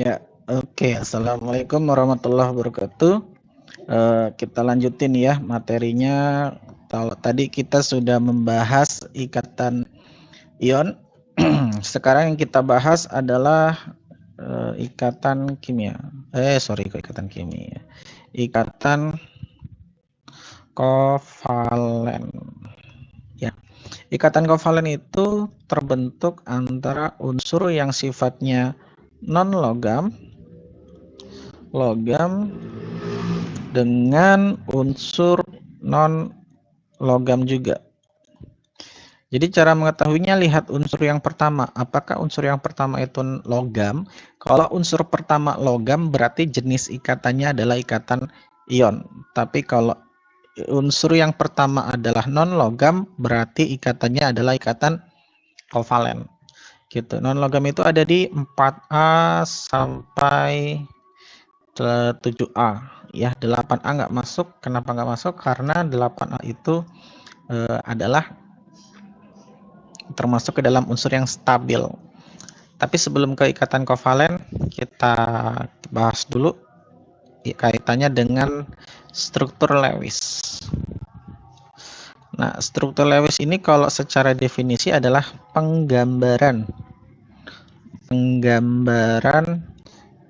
Ya, oke. Assalamualaikum warahmatullahi wabarakatuh. Kita lanjutin ya materinya. Kalau tadi kita sudah membahas ikatan ion. Sekarang yang kita bahas adalah ikatan kimia. Kok ikatan kimia. Ikatan kovalen. Ya, ikatan kovalen itu terbentuk antara unsur yang sifatnya non logam dengan unsur non logam juga. Jadi cara mengetahuinya lihat unsur yang pertama. Apakah unsur yang pertama itu logam? Kalau unsur pertama logam berarti jenis ikatannya adalah ikatan ion. Tapi kalau unsur yang pertama adalah non logam berarti ikatannya adalah ikatan kovalen. Gitu. Non logam itu ada di 4A sampai 7A. Ya, 8A nggak masuk. Kenapa nggak masuk? Karena 8A itu adalah termasuk ke dalam unsur yang stabil. Tapi sebelum ke ikatan kovalen, kita bahas dulu kaitannya dengan struktur Lewis. Nah, struktur Lewis ini kalau secara definisi adalah penggambaran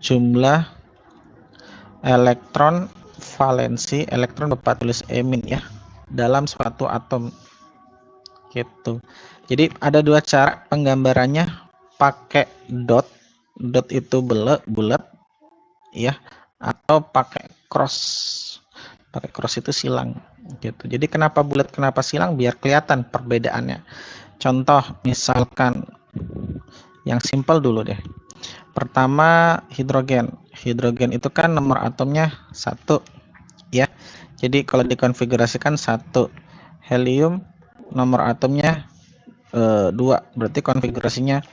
jumlah elektron valensi, elektron bapak tulis emin ya, dalam suatu atom. Gitu. Jadi ada dua cara penggambarannya, pakai dot itu bulat ya, atau pakai cross. Pakai cross itu silang gitu. Jadi kenapa bulat kenapa silang, biar kelihatan perbedaannya. Contoh misalkan yang simpel dulu deh. Pertama hidrogen. Hidrogen itu kan nomor atomnya 1 ya. Jadi kalau dikonfigurasikan 1. Helium nomor atomnya 2, berarti konfigurasinya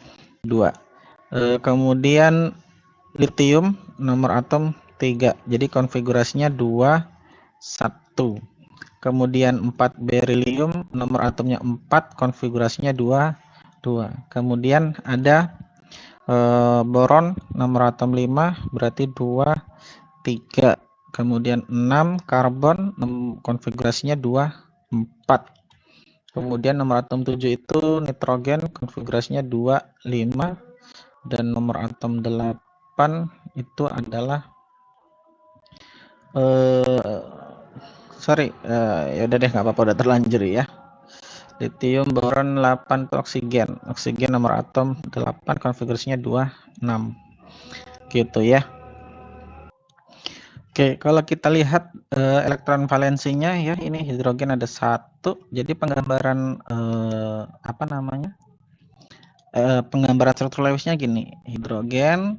2. Kemudian litium nomor atom 3, jadi konfigurasinya 2, 1. Kemudian 4 berilium nomor atomnya 4, konfigurasinya 2, 2. Kemudian ada boron nomor atom 5, berarti 2, 3. Kemudian 6 karbon konfigurasinya 2, 4. Kemudian nomor atom 7 itu nitrogen, konfigurasinya 2, 5. Dan nomor atom 8 itu adalah ya udah deh, nggak apa-apa, udah terlanjur ya. Litium, boron 8 itu oksigen. Oksigen nomor atom 8, konfigurasinya 2, 6. Gitu ya. Oke, kalau kita lihat elektron valensinya ya, ini hidrogen ada 1. Jadi penggambaran penggambaran struktur Lewisnya gini, hidrogen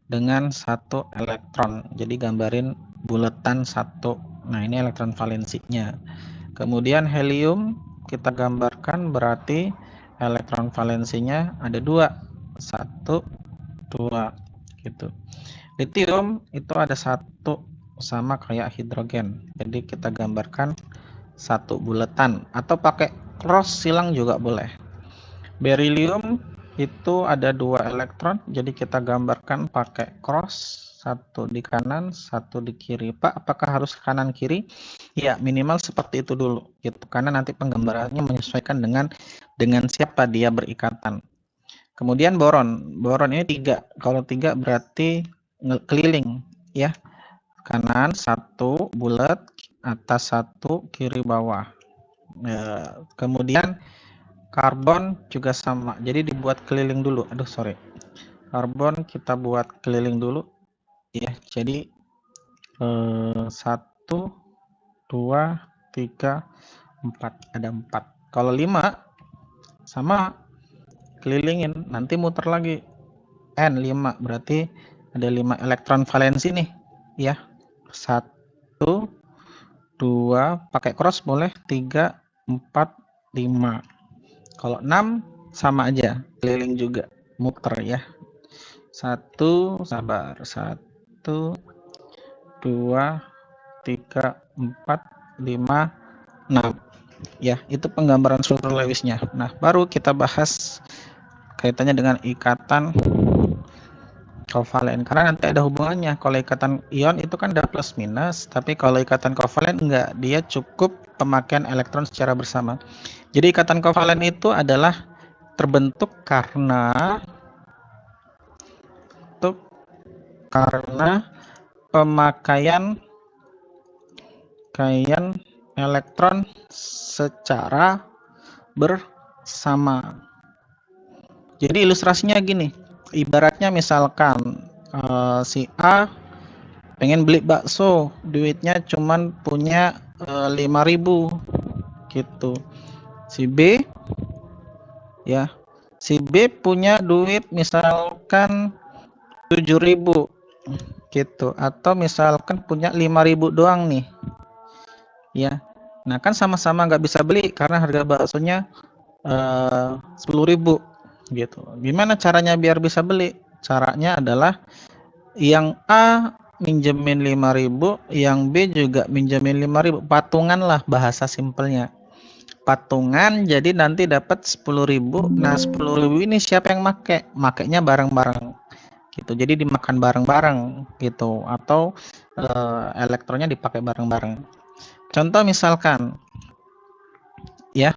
dengan 1 elektron. Jadi gambarin buletan 1. Nah, ini elektron valensinya. Kemudian helium kita gambarkan berarti elektron valensinya ada 2. 1, 2 gitu. Litium itu ada 1, sama kayak hidrogen. Jadi kita gambarkan 1 buletan atau pakai cross silang juga boleh. Berilium itu ada 2 elektron, jadi kita gambarkan pakai cross, 1 di kanan, 1 di kiri. Pak, apakah harus kanan kiri? Ya, minimal seperti itu dulu gitu. Karena nanti penggambarannya menyesuaikan dengan siapa dia berikatan. Kemudian boron. Boron ini 3. Kalau 3 berarti keliling ya. Kanan 1 bulat, atas 1, kiri bawah. Kemudian karbon juga sama, jadi dibuat keliling dulu. Karbon kita buat keliling dulu ya. Jadi 1, 2, 3, 4, ada 4. Kalau 5 sama kelilingin, nanti muter lagi N5, berarti ada 5 elektron valensi nih ya. 1, 2, pakai cross boleh, 3, 4, 5. Kalau 6 sama aja, keliling juga, muter ya. 1, 2, 3, 4, 5, 6. Ya, itu penggambaran struktur Lewisnya. Nah, baru kita bahas kaitannya dengan ikatan kovalen, karena nanti ada hubungannya. Kalau ikatan ion itu kan ada plus minus, tapi kalau ikatan kovalen enggak, dia cukup pemakaian elektron secara bersama. Jadi ikatan kovalen itu adalah terbentuk karena pemakaian elektron secara bersama. Jadi ilustrasinya gini, ibaratnya misalkan si A pengen beli bakso, duitnya cuman punya 5.000 gitu. Si B ya, si B punya duit misalkan 7.000 gitu, atau misalkan punya 5.000 doang nih ya. Nah kan sama-sama nggak bisa beli karena harga baksonya 10.000 gitu. Gimana caranya biar bisa beli? Caranya adalah yang A minjemin 5.000, yang B juga minjemin 5.000. Patungan lah bahasa simpelnya. Patungan, jadi nanti dapat 10.000. Nah 10.000 ini siapa yang make? Makainya bareng-bareng gitu. Jadi dimakan bareng-bareng gitu, atau elektronnya dipakai bareng-bareng. Contoh misalkan ya,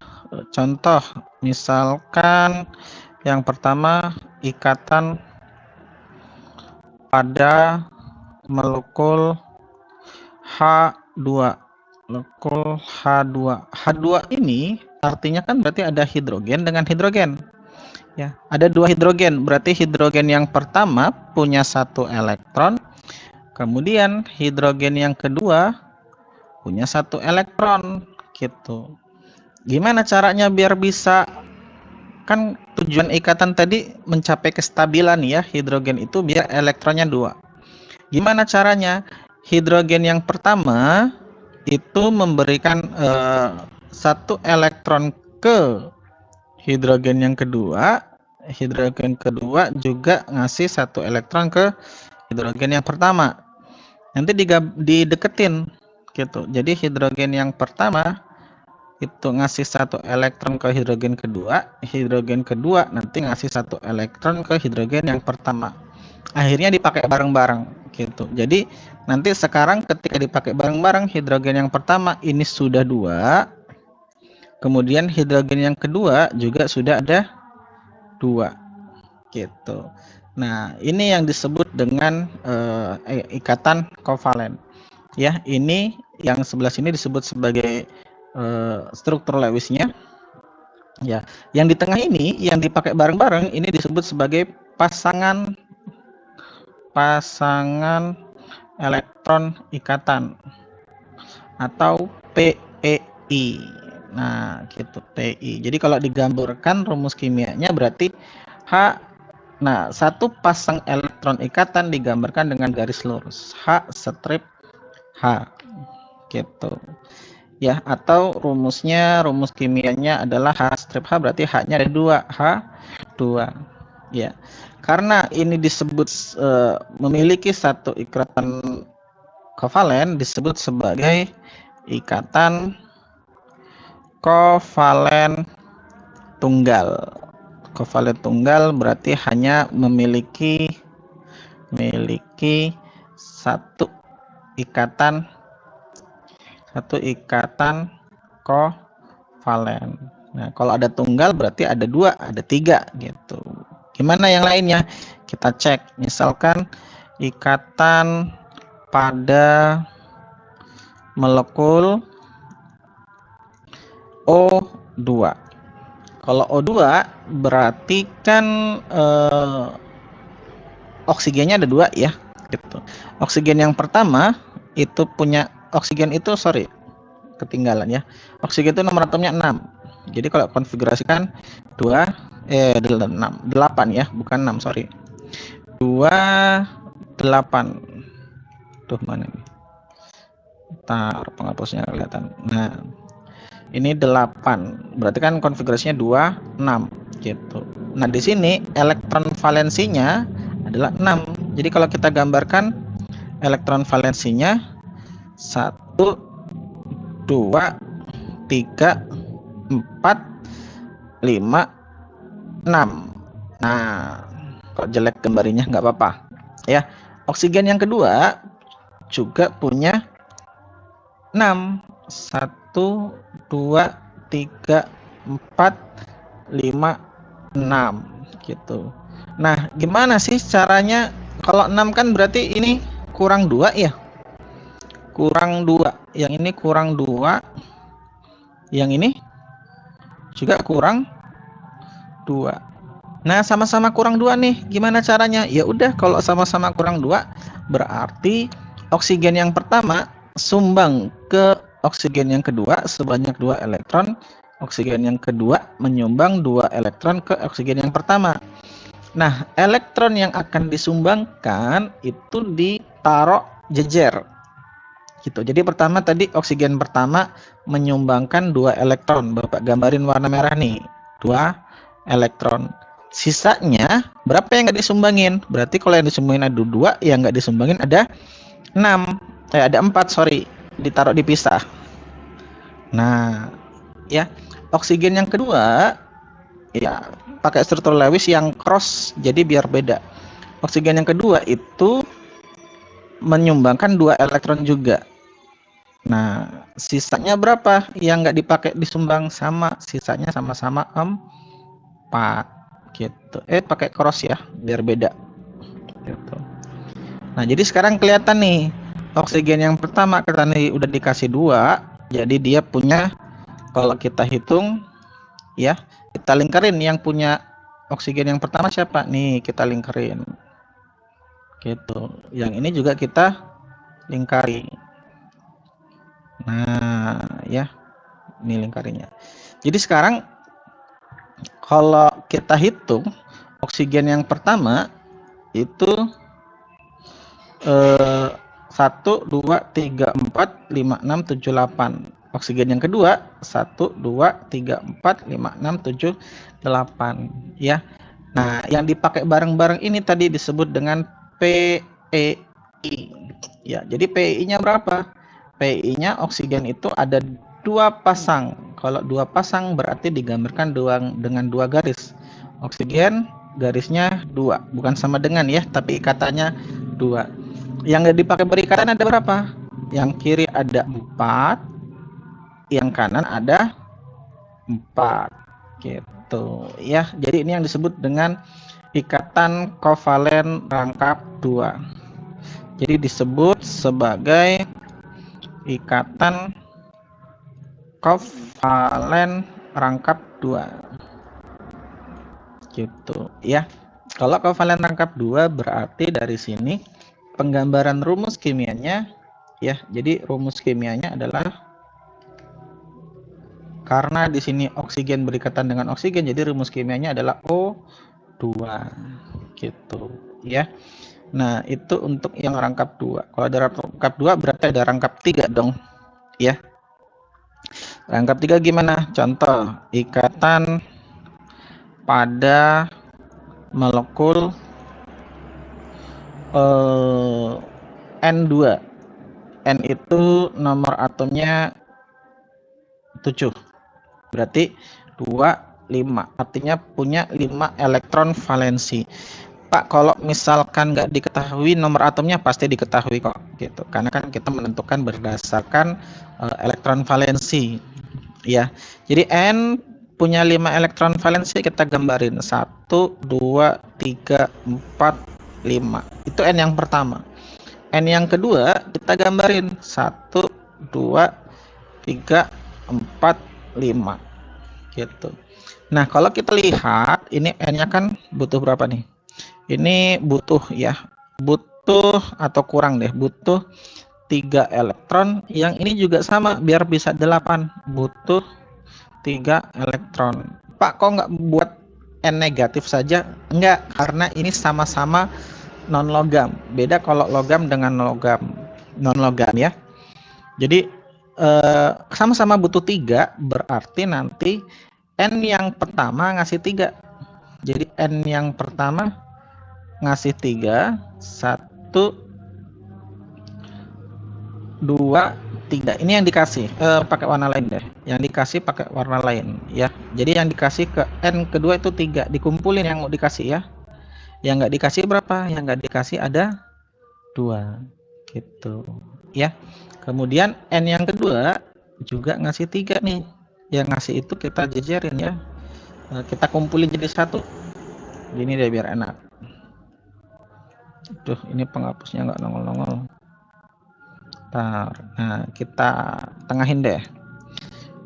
contoh misalkan yang pertama ikatan pada molekul H2. Molekul H2. H2 ini artinya kan berarti ada hidrogen dengan hidrogen. Ya, ada 2 hidrogen. Berarti hidrogen yang pertama punya 1 elektron, kemudian hidrogen yang kedua punya 1 elektron gitu. Gimana caranya biar bisa, kan tujuan ikatan tadi mencapai kestabilan ya, hidrogen itu biar elektronnya 2. Gimana caranya? Hidrogen yang pertama itu memberikan 1 elektron ke hidrogen yang kedua, hidrogen kedua juga ngasih 1 elektron ke hidrogen yang pertama. Nanti dideketin gitu. Jadi hidrogen yang pertama itu ngasih 1 elektron ke hidrogen kedua nanti ngasih 1 elektron ke hidrogen yang pertama. Akhirnya dipakai bareng-bareng gitu. Jadi nanti sekarang ketika dipakai bareng-bareng, hidrogen yang pertama ini sudah 2, kemudian hidrogen yang kedua juga sudah ada 2 gitu. Nah ini yang disebut dengan ikatan kovalen ya. Ini yang sebelah sini disebut sebagai struktur Lewisnya ya. Yang di tengah ini yang dipakai bareng-bareng ini disebut sebagai pasangan elektron ikatan atau PEI. Nah gitu, PEI. Jadi kalau digambarkan rumus kimianya berarti H. Nah, 1 pasang elektron ikatan digambarkan dengan garis lurus H strip H gitu ya, atau rumus kimianya adalah H strip H, berarti H-nya ada 2, H2 ya. Karena ini disebut memiliki 1 ikatan kovalen, disebut sebagai ikatan kovalen tunggal. Kovalen tunggal berarti hanya memiliki 1 ikatan kovalen. Nah, kalau ada tunggal berarti ada 2, ada 3 gitu. Gimana yang lainnya? Kita cek. Misalkan ikatan pada molekul O2. Kalau O2 berarti kan oksigennya ada 2 ya gitu. Oksigen yang pertama itu punya ketinggalan ya. Oksigen itu nomor atomnya 6. Jadi kalau konfigurasikan 8 ya, bukan 6, sorry. 8. Tuh mana nih? Bentar, penghapusnya kelihatan. Nah, ini 8. Berarti kan konfigurasinya 2, 6 gitu. Nah, di sini elektron valensinya adalah 6. Jadi kalau kita gambarkan elektron valensinya 1, 2, 3, 4, 5, 6. Nah, kok jelek gambarnya, nggak apa-apa. Ya, oksigen yang kedua juga punya 6. 1, 2, 3, 4, 5, 6 gitu. Nah, gimana sih caranya? Kalau 6 kan berarti ini kurang 2 ya? Kurang 2. Yang ini kurang 2. Yang ini juga kurang 2. Nah, sama-sama kurang 2 nih. Gimana caranya? Ya udah, kalau sama-sama kurang 2 berarti oksigen yang pertama sumbang ke oksigen yang kedua sebanyak 2 elektron. Oksigen yang kedua menyumbang 2 elektron ke oksigen yang pertama. Nah, elektron yang akan disumbangkan itu ditaruh jejer. Gitu. Jadi pertama tadi oksigen pertama menyumbangkan 2 elektron. Bapak gambarin warna merah nih. 2 elektron. Sisanya berapa yang nggak disumbangin? Berarti kalau yang disumbangin ada 2, yang nggak disumbangin ada 6. Ada 4, sorry. Ditaruh dipisah. Nah, ya. Oksigen yang kedua ya pakai struktur Lewis yang cross, jadi biar beda. Oksigen yang kedua itu menyumbangkan 2 elektron juga. Nah, sisanya berapa yang nggak dipakai disumbang? Sama, sisanya sama-sama 4 gitu. Pakai cross ya biar beda gitu. Nah, jadi sekarang kelihatan nih oksigen yang pertama kita nih udah dikasih 2, jadi dia punya, kalau kita hitung ya, kita lingkarin yang punya oksigen yang pertama siapa nih, kita lingkarin gitu. Yang ini juga kita lingkari. Nah, ya, ini lingkarinnya. Jadi sekarang kalau kita hitung oksigen yang pertama itu 1, 2, 3, 4, 5, 6, 7, 8. Oksigen yang kedua 1, 2, 3, 4, 5, 6, 7, 8 ya. Nah, yang dipakai bareng-bareng ini tadi disebut dengan PEI. Ya, jadi PEI-nya berapa? PEI-nya oksigen itu ada 2 pasang. Kalau 2 pasang berarti digambarkan dengan 2 garis. Oksigen garisnya 2, bukan sama dengan ya, tapi ikatannya 2. Yang dipakai berikatan ada berapa? Yang kiri ada 4, yang kanan ada 4 gitu ya. Jadi ini yang disebut dengan ikatan kovalen rangkap 2. Jadi disebut sebagai ikatan kovalen rangkap 2 gitu ya. Kalau kovalen rangkap 2 berarti dari sini penggambaran rumus kimianya ya. Jadi rumus kimianya adalah, karena di sini oksigen berikatan dengan oksigen, jadi rumus kimianya adalah O2 gitu ya. Nah, itu untuk yang rangkap 2. Kalau ada rangkap 2 berarti ada rangkap 3 dong ya. Rangkap 3 gimana? Contoh, ikatan pada molekul N2. N itu nomor atomnya 7. Berarti 2, 5. Artinya punya 5 elektron valensi. Pak, kalau misalkan nggak diketahui nomor atomnya, pasti diketahui kok gitu. Karena kan kita menentukan berdasarkan elektron valensi ya. Jadi N punya 5 elektron valensi, kita gambarin 1, 2, 3, 4, 5. Itu N yang pertama. N yang kedua kita gambarin 1, 2, 3, 4, 5 gitu. Nah, kalau kita lihat ini N-nya kan butuh berapa nih? Ini butuh ya, butuh atau kurang deh, butuh 3 elektron. Yang ini juga sama, biar bisa 8 butuh 3 elektron. Pak, kok nggak buat N negatif saja? Enggak, karena ini sama-sama non logam. Beda kalau logam dengan logam, non logam ya. Jadi sama-sama butuh 3, berarti nanti N yang pertama ngasih 3. Jadi N yang pertama ngasih 3, 1, 2, 3. Ini yang dikasih pakai warna lain deh. Yang dikasih pakai warna lain ya. Jadi yang dikasih ke N kedua itu 3, dikumpulin yang mau dikasih ya. Yang nggak dikasih berapa? Yang nggak dikasih ada 2 gitu ya. Kemudian n yang kedua juga ngasih 3 nih. Yang ngasih itu kita jejerin ya. Kita kumpulin jadi satu. Gini deh biar enak. Tuh, ini penghapusnya nggak nongol-nongol. Nah, kita tengahin deh.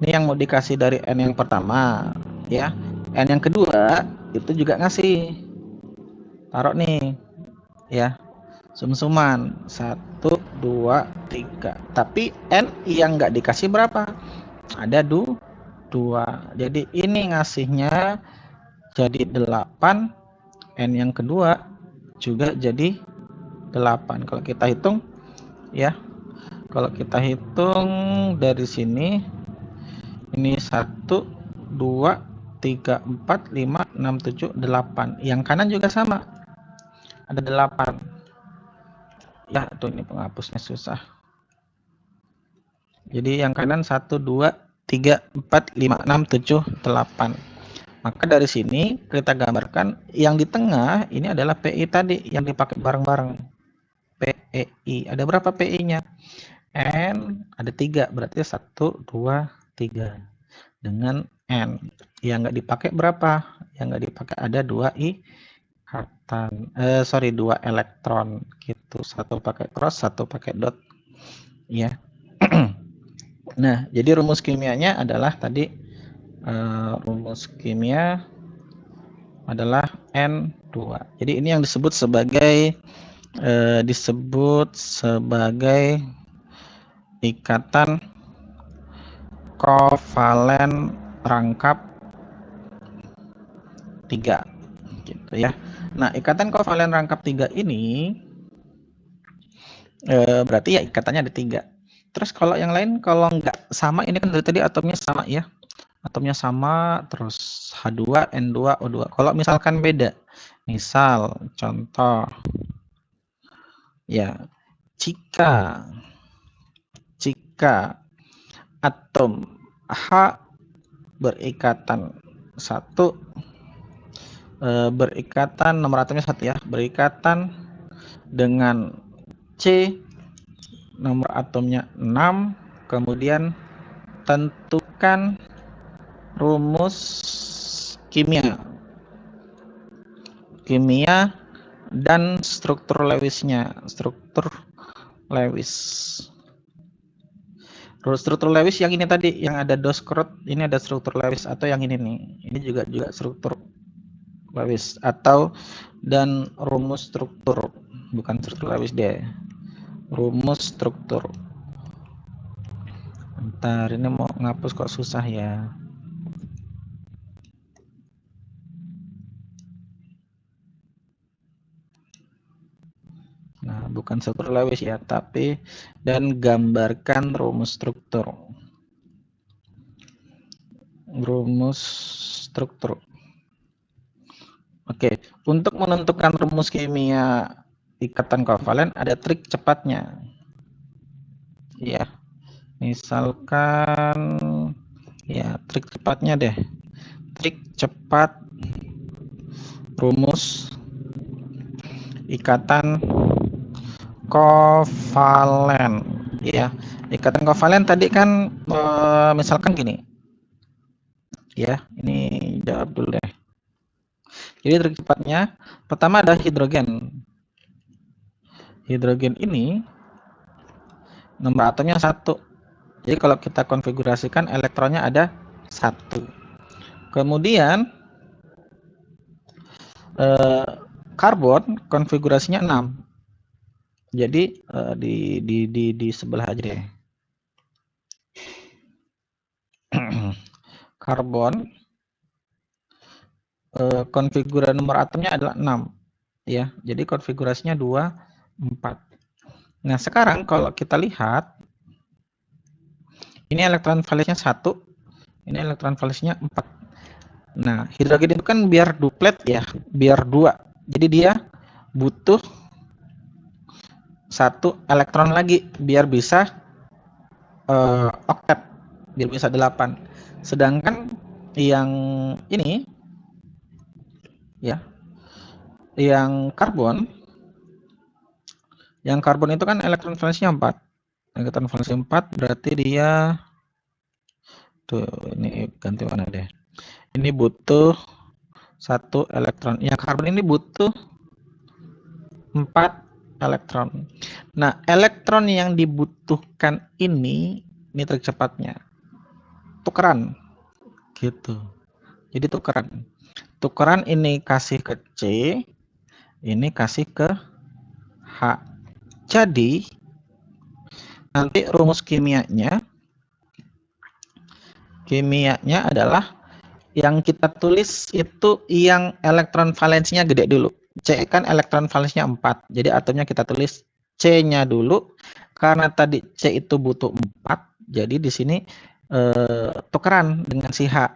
Ini yang mau dikasih dari n yang pertama ya. N yang kedua itu juga ngasih. Taruh nih ya. Sum-suman 1, 2, 3. Tapi n yang nggak dikasih berapa? Ada 2. Jadi ini ngasihnya jadi 8. N yang kedua juga jadi 8. Kalau kita hitung ya. Kalau kita hitung dari sini ini 1, 2, 3, 4, 5, 6, 7, 8. Yang kanan juga sama. Ada 8. Ya, tuh ini penghapusnya susah. Jadi yang kanan 1, 2, 3, 4, 5, 6, 7, 8. Maka dari sini kita gambarkan yang di tengah ini adalah PI tadi yang dipakai bareng-bareng. PEI. Ada berapa PI-nya? N ada 3, berarti 1, 2, 3. Dengan N. Yang nggak dipakai berapa? Yang nggak dipakai ada 2 ikatan. 2 elektron gitu. Satu pakai cross, satu pakai dot. Ya. Nah, jadi rumus kimianya adalah tadi rumus kimia adalah N2. Jadi ini yang disebut sebagai ikatan kovalen rangkap 3 gitu ya. Nah, ikatan kovalen rangkap 3 ini berarti ya ikatannya ada 3. Terus kalau yang lain kalau nggak sama, ini kan dari tadi atomnya sama ya. Atomnya sama, terus H2, N2, O2. Kalau misalkan beda, misal contoh ya, jika atom H berikatan 1, berikatan, nomor atomnya 1 ya, berikatan dengan C, nomor atomnya 6, kemudian tentukan rumus kimia dan struktur Lewisnya. Struktur Lewis yang ini tadi, yang ada Doskrot, ini ada struktur Lewis, atau yang ini nih, ini juga struktur Lewis, atau dan rumus struktur, bukan struktur Lewis deh, rumus struktur. Bentar, ini mau ngapus kok susah ya. Nah, bukan struktur Lewis ya, tapi dan gambarkan rumus struktur. Rumus struktur. Oke, untuk menentukan rumus kimia ikatan kovalen ada trik cepatnya. Ya. Misalkan ya, trik cepatnya deh. Trik cepat rumus ikatan kovalen ya. Ikatan kovalen tadi kan misalkan gini. Ya, ini jawab dulu deh. Jadi trik cepatnya pertama ada hidrogen. Hidrogen ini nomor atomnya 1. Jadi kalau kita konfigurasikan elektronnya ada 1. Kemudian karbon konfigurasinya 6. Jadi di sebelah aja deh. Karbon konfigurasi nomor atomnya adalah 6 ya. Jadi konfigurasinya 2, 4. Nah, sekarang kalau kita lihat ini elektron valensnya 1, ini elektron valensnya 4. Nah, hidrogen itu kan biar duplet ya, biar 2. Jadi dia butuh 1 elektron lagi biar bisa oktet, biar bisa 8. Sedangkan yang ini ya, yang karbon itu kan elektron valensinya 4. Elektron valensi 4 berarti dia tuh, ini ganti warna deh. Ini butuh 1 elektron. Yang karbon ini butuh 4 elektron. Nah, elektron yang dibutuhkan ini trik cepatnya. Tukeran gitu. Jadi tukeran. Tukeran ini kasih ke C, ini kasih ke H. Jadi nanti rumus kimianya adalah yang kita tulis itu yang elektron valensinya gede dulu. C kan elektron valensinya 4. Jadi atomnya kita tulis C-nya dulu. Karena tadi C itu butuh 4. Jadi di sini tukeran dengan si H.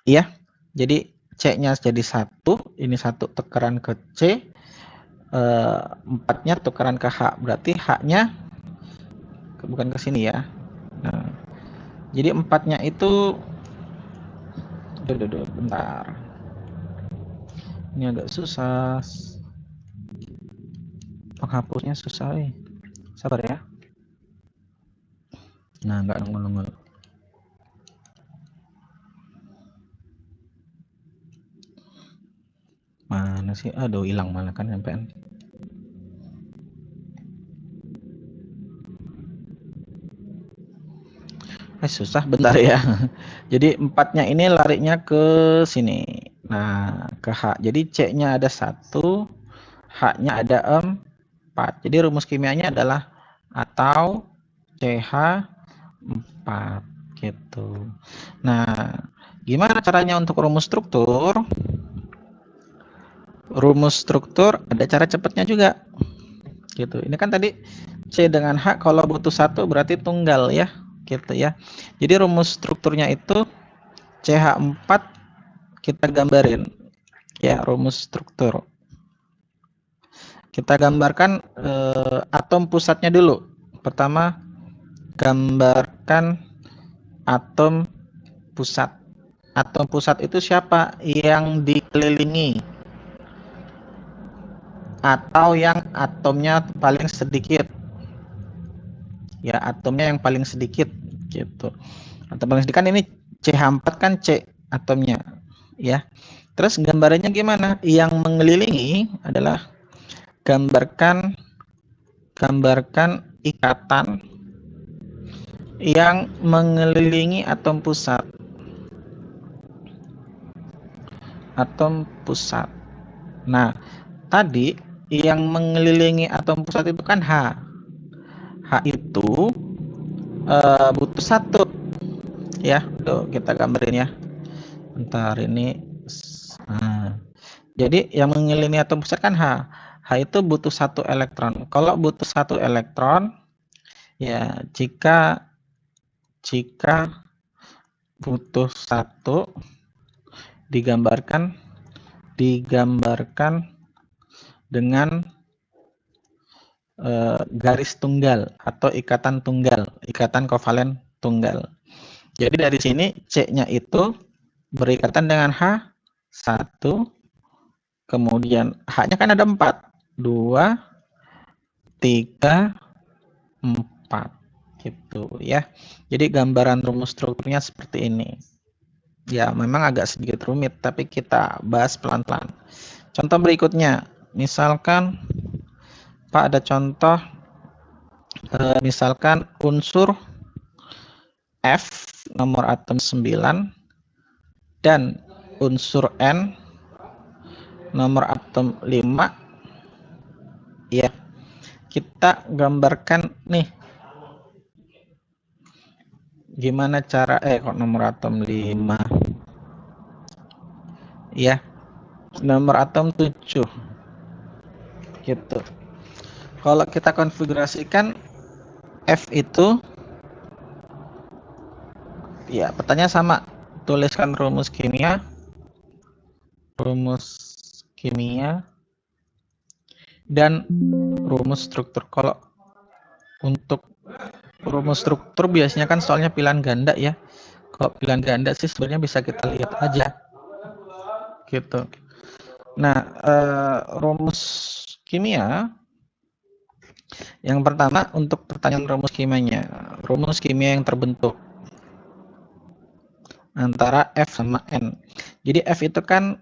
Iya. Jadi C-nya jadi 1. Ini 1 tukeran ke C. 4-nya tukeran ke H. Berarti H-nya bukan ke sini ya. Nah, jadi 4-nya itu bentar. Ini agak susah. Penghapusnya susah, sabar ya. Nah, nggak nongol-nongol. Mana sih? Aduh, hilang malah kan MPN. Susah, bentar ya. Jadi 4-nya ini larinya ke sini. Nah, ke H. Jadi C-nya ada 1, H-nya ada 4. Jadi rumus kimianya adalah atau CH4 gitu. Nah, gimana caranya untuk rumus struktur? Rumus struktur ada cara cepatnya juga. Gitu. Ini kan tadi C dengan H kalau butuh 1 berarti tunggal ya. Gitu ya. Jadi rumus strukturnya itu CH4 kita gambarin. Ya, rumus struktur. Kita gambarkan atom pusatnya dulu. Pertama, gambarkan atom pusat. Atom pusat itu siapa? Yang dikelilingi atau yang atomnya paling sedikit. Ya, atomnya yang paling sedikit gitu. Atom paling sedikit kan ini CH4 kan C atomnya ya. Terus gambarannya gimana? Yang mengelilingi adalah gambarkan ikatan yang mengelilingi atom pusat. Atom pusat. Nah, tadi yang mengelilingi atom pusat itu kan H. H itu butuh 1 ya. Tuh, kita gambarin ya. Bentar ini. Nah, jadi yang mengelilingi atom pusat kan H. H itu butuh 1 elektron. Kalau butuh 1 elektron, ya jika butuh 1 digambarkan dengan garis tunggal atau ikatan kovalen tunggal. Jadi dari sini C-nya itu berikatan dengan H1, kemudian H-nya kan ada 4. 2, 3, 4 gitu ya. Jadi gambaran rumus strukturnya seperti ini. Ya, memang agak sedikit rumit, tapi kita bahas pelan-pelan. Contoh berikutnya, misalkan Pak ada contoh, misalkan unsur F nomor atom 9 dan unsur N nomor atom 5 ya. Kita gambarkan nih gimana cara kok nomor atom 5 ya, nomor atom 7 gitu. Kalau kita konfigurasikan F itu ya, pertanyaan sama, tuliskan rumus kimia dan rumus struktur. Kalau untuk rumus struktur biasanya kan soalnya pilihan ganda ya. Kalau pilihan ganda sih sebenarnya bisa kita lihat aja gitu. Nah, rumus kimia yang pertama untuk pertanyaan rumus kimianya, rumus kimia yang terbentuk antara F sama N. Jadi F itu kan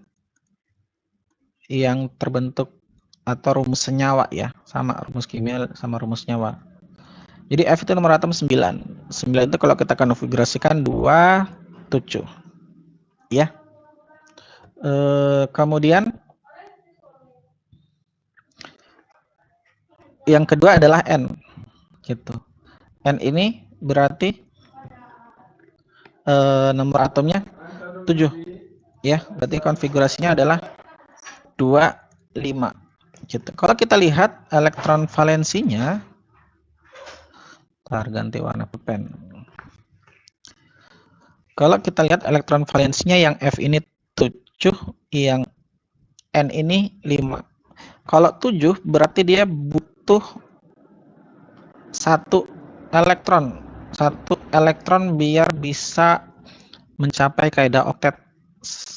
yang terbentuk atau rumus senyawa ya, sama rumus kimia sama rumus senyawa. Jadi F itu nomor atom 9. 9 itu kalau kita konfigurasikan 27. Ya. Kemudian yang kedua adalah N. Gitu. N ini berarti nomor atomnya 7. Ya, berarti konfigurasinya adalah 25. Gitu. Kalau kita lihat elektron valensinya, ganti warna pulpen. Kalau kita lihat elektron valensinya yang F ini 7, yang N ini 5. Kalau 7 berarti dia butuh satu elektron biar bisa mencapai kaidah oktet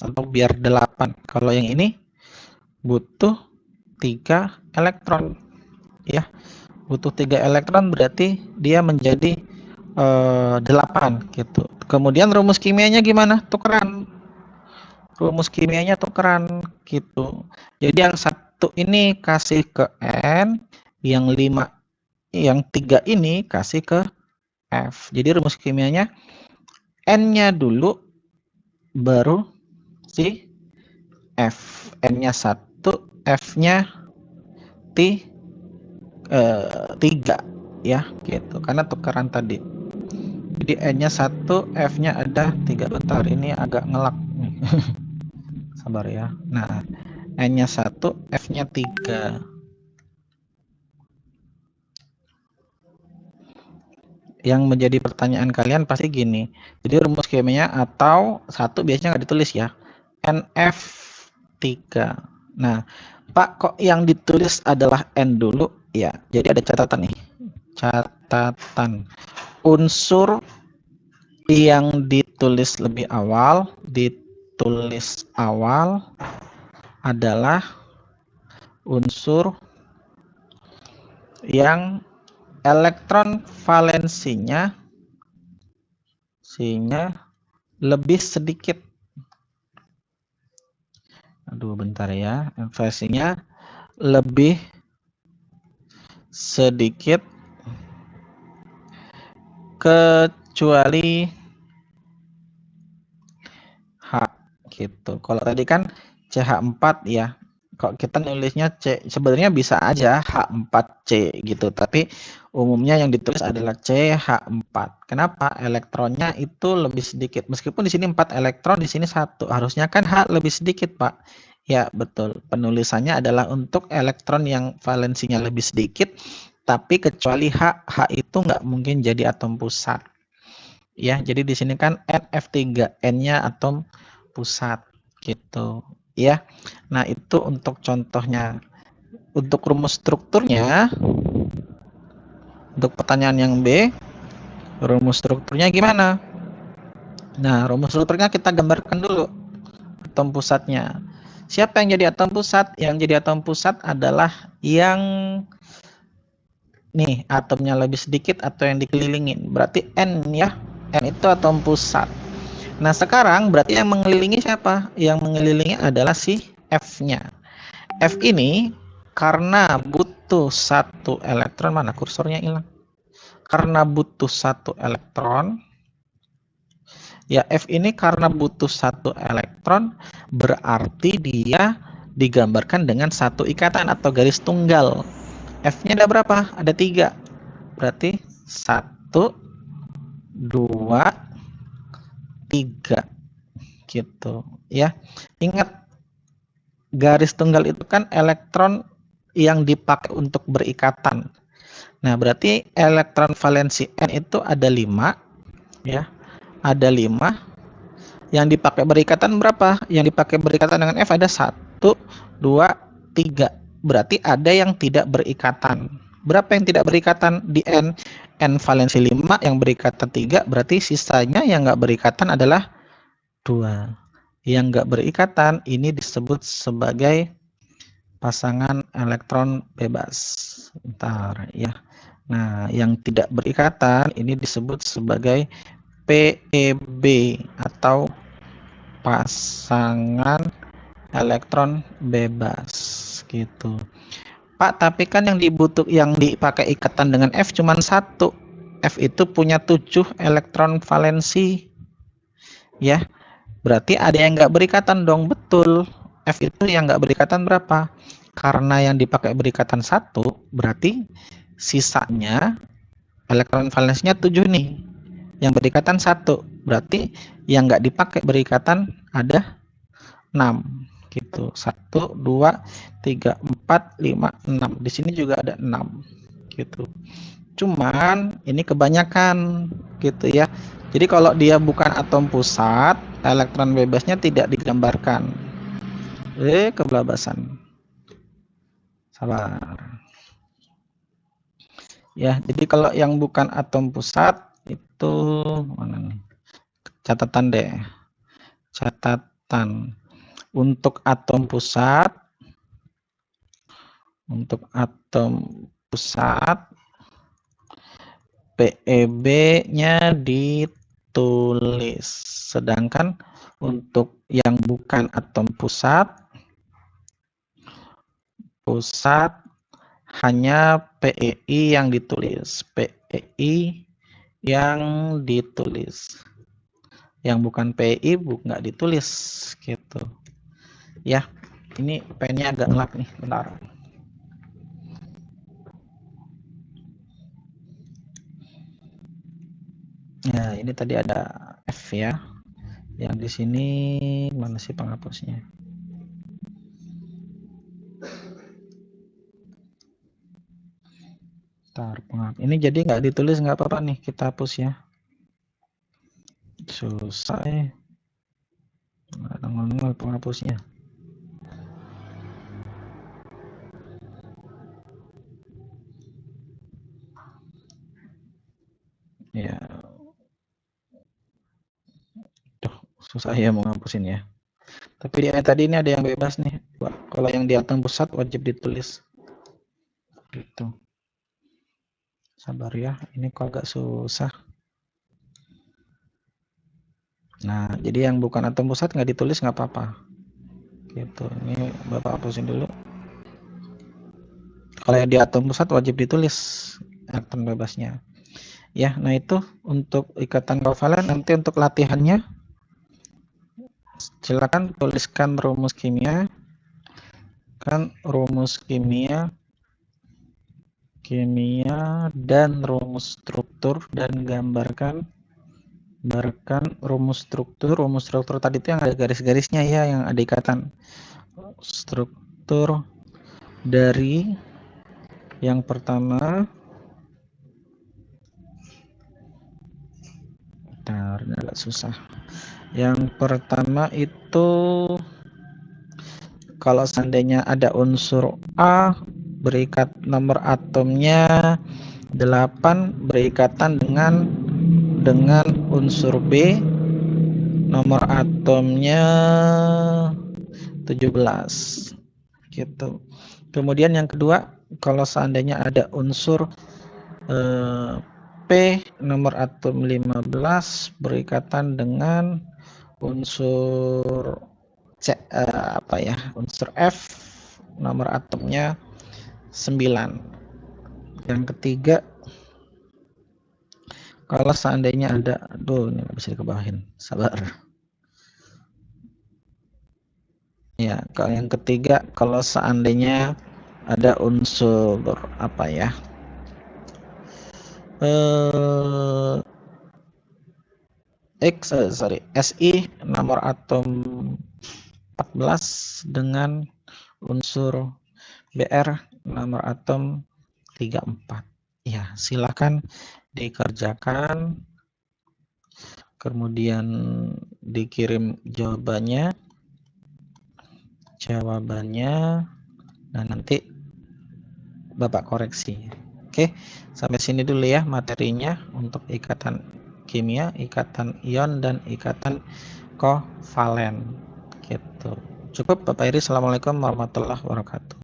atau biar 8. Kalau yang ini butuh 3 elektron ya. Butuh 3 elektron berarti dia menjadi 8 gitu. Kemudian rumus kimianya gimana? Tukeran. Rumus kimianya tukeran gitu. Jadi yang satu ini kasih ke N, yang 3 ini kasih ke F. Jadi rumus kimianya N-nya dulu baru si F. N-nya 1, F-nya 3 ya gitu, karena tukeran tadi. Jadi N-nya 1, F-nya ada 3. Bentar, ini agak ngelak nih. Sabar ya. Nah, N-nya 1, F-nya 3. Yang menjadi pertanyaan kalian pasti gini. Jadi rumus kimianya atau 1 biasanya nggak ditulis ya. NF3. Nah, Pak, kok yang ditulis adalah N dulu? Ya, jadi ada catatan nih. Catatan. Unsur yang ditulis lebih awal, adalah unsur yang elektron valensinya lebih sedikit. Aduh, bentar ya. Valensinya lebih sedikit kecuali H gitu. Kalau tadi kan CH4 ya. Kalau kita nulisnya C, sebenarnya bisa aja H4C gitu, tapi umumnya yang ditulis adalah CH4. Kenapa? Elektronnya itu lebih sedikit. Meskipun di sini 4 elektron, di sini 1. Harusnya kan H lebih sedikit, Pak. Ya, betul. Penulisannya adalah untuk elektron yang valensinya lebih sedikit, tapi kecuali H itu nggak mungkin jadi atom pusat. Ya, jadi di sini kan NF3, N-nya atom pusat gitu. Ya. Nah, itu untuk contohnya. Untuk rumus strukturnya, untuk pertanyaan yang B, rumus strukturnya gimana? Nah, rumus strukturnya kita gambarkan dulu atom pusatnya. Siapa yang jadi atom pusat? Yang jadi atom pusat adalah yang nih, atomnya lebih sedikit atau yang dikelilingin. Berarti N ya. N itu atom pusat. Nah, sekarang berarti yang mengelilingi siapa? Yang mengelilingi adalah si F-nya. F ini karena butuh 1 elektron, mana kursornya hilang? Karena butuh 1 elektron, ya F ini karena butuh 1 elektron, berarti dia digambarkan dengan 1 ikatan atau garis tunggal. F-nya ada berapa? Ada 3. Berarti 1, 2, 3 gitu ya. Ingat, garis tunggal itu kan elektron yang dipakai untuk berikatan. Nah, berarti elektron valensi N itu ada 5 ya. Ada 5. Yang dipakai berikatan berapa? Yang dipakai berikatan dengan F ada 1, 2, 3. Berarti ada yang tidak berikatan. Berapa yang tidak berikatan di N? N valensi 5, yang berikatan 3, berarti sisanya yang nggak berikatan adalah 2. Yang nggak berikatan ini disebut sebagai pasangan elektron bebas. Bentar ya. Nah, yang tidak berikatan ini disebut sebagai PEB atau pasangan elektron bebas gitu. Pak, tapi kan yang dipakai ikatan dengan F cuma satu. F itu punya 7 elektron valensi. Ya, berarti ada yang nggak berikatan dong. Betul. F itu yang nggak berikatan berapa? Karena yang dipakai berikatan satu, berarti sisanya elektron valensinya 7 nih. Yang berikatan satu, berarti yang nggak dipakai berikatan ada 6 gitu. 1, 2, 3, 4, 5, 6. Di sini juga ada 6 gitu. Cuman ini kebanyakan gitu ya. Jadi kalau dia bukan atom pusat, elektron bebasnya tidak digambarkan. Kebelabasan. Sabar. Ya, jadi kalau yang bukan atom pusat itu mana nih? Catatan deh. Catatan. Untuk atom pusat PEB-nya ditulis. Sedangkan untuk yang bukan atom pusat hanya PEI yang ditulis. PEI yang ditulis. Yang bukan PEI nggak ditulis gitu. Ya, ini pennya agak ngelap nih, bentar. Ya, ini tadi ada F ya. Yang di sini mana sih penghapusnya? Ini jadi nggak ditulis nggak apa-apa nih, kita hapus ya. Susah nggak ada ngomong penghapusnya. Ya, susah ya mau ngapusin ya. Tapi tadi ini ada yang bebas nih. Kalau yang di atom pusat wajib ditulis. Gitu. Sabar ya, ini kok agak susah. Nah, jadi yang bukan atom pusat nggak ditulis nggak apa-apa. Gitu. Ini Bapak hapusin dulu. Kalau yang di atom pusat wajib ditulis atom bebasnya. Ya, nah itu untuk ikatan kovalen. Nanti untuk latihannya silakan tuliskan rumus kimia. Kan rumus kimia dan rumus struktur, dan gambarkan rumus struktur tadi itu yang ada garis-garisnya ya, yang ada ikatan. Struktur dari yang pertama, bentar, agak susah. Yang pertama itu kalau seandainya ada unsur A berikat nomor atomnya 8 berikatan dengan unsur B nomor atomnya 17 gitu. Kemudian yang kedua, kalau seandainya ada unsur P nomor atom 15 berikatan dengan unsur unsur F nomor atomnya 9. Yang ketiga, kalau seandainya ada, ini nggak bisa dikebawahin, sabar. Ya, kalau yang ketiga, kalau seandainya ada unsur Si nomor atom 14 dengan unsur Br nomor atom 34. Ya, silakan dikerjakan, kemudian dikirim jawabannya, dan nanti Bapak koreksi. Oke, sampai sini dulu ya materinya untuk ikatan kimia, ikatan ion, dan ikatan kovalen. Gitu. Cukup Bapak Iri. Assalamualaikum warahmatullahi wabarakatuh.